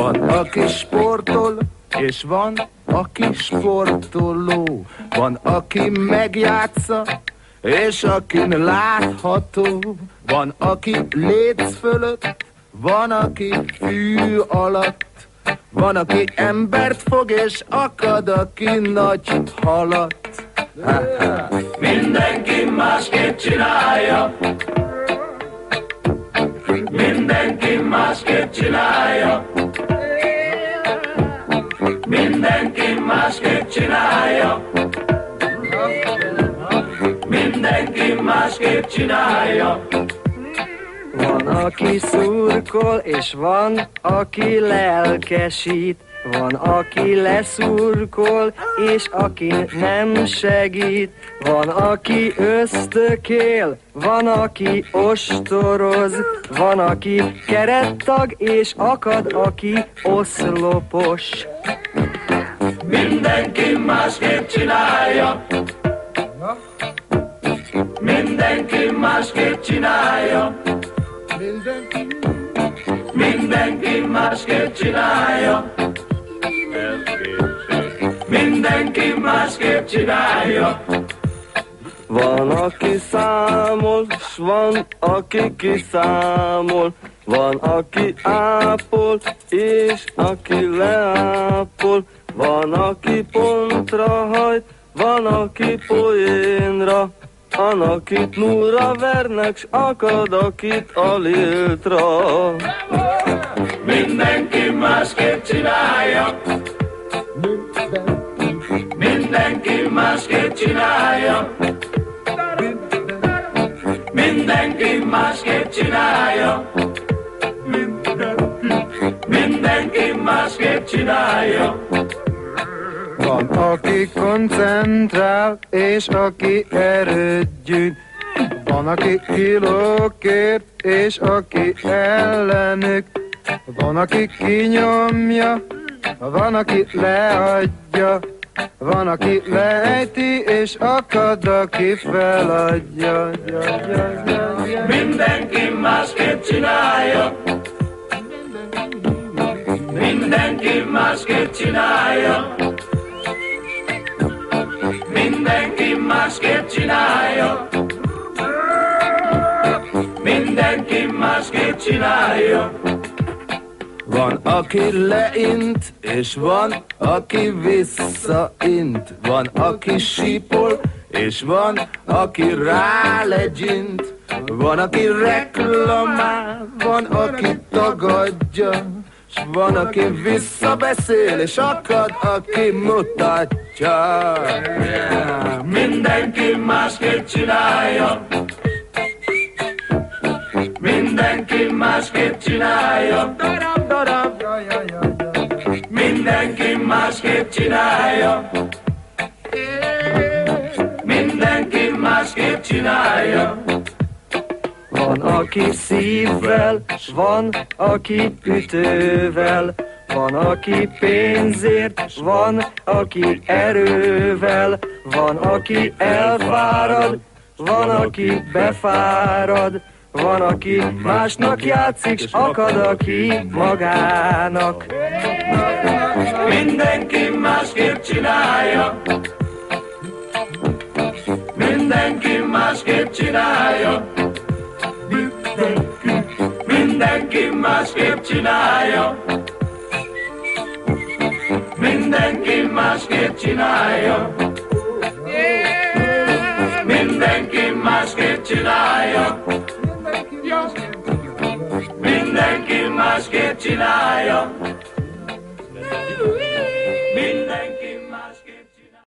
Van, aki sportol, és van, aki sportoló. Van, aki megjátsza, és akin látható. Van, aki léc fölött, van, aki fű alatt. Van, aki embert fog, és akad, aki nagy halat. Mindenki másképp csinálja. Mindenki másképp csinálja. Mindenki másképp csinálja. Mindenki másképp csinálja. Van, aki szurkol, és van, aki lelkesít. Van, aki leszurkol, és aki nem segít. Van, aki ösztökél, van, aki ostoroz. Van, aki kerettag, és akad, aki oszlopos. Mindenki másképp csinálja. Mindenki másképp csinálja. Mindenki másképp csinálja. Mindenki másképp csinálja. Van, aki számol, s van, aki kiszámol. Van, aki ápol, és aki leápol. Van, aki pontra hajt, van, aki poénra. Van, akit núra vernek, s akad, akit a liltra. Mindenki másképp csinálja. Mindenki másképp csinálja. Mindenki másképp csinálja. Mindenki másképp csinálja. Van, aki koncentrál, és aki erőt gyűjt. Van, aki kilókért, és aki ellenük. Van, aki kinyomja, van, aki leadja. Van, aki lejti, és akad, aki feladja. Mindenki másképp csinálja. Mindenki másképp csinálja. Mindenki másképp csinálja. Mindenki másképp csinálja. Van, aki leint, és van, aki visszaint. Van, aki sípol, és van, aki rálegyint. Van, aki reklamál, van, aki tagadja. S van, aki visszabeszél, és akad, aki mutatja. Mindenki másképp csinálja. Mindenki másképp csinálja. Mindenki másképp csinálja. Mindenki másképp csinálja. Van, aki szívvel, van, aki ütővel. Van, aki pénzért, van, aki erővel. Van, aki elfárad, van, aki befárad. Van, aki másnak játszik, s akad, aki magának. Mindenki másképp csinálja. Mindenki másképp csinálja. Mindenki másképp csinálja. Mindenki másképp csinálja. Mindenki másképp csinálja. Mindenki másképp csinálja.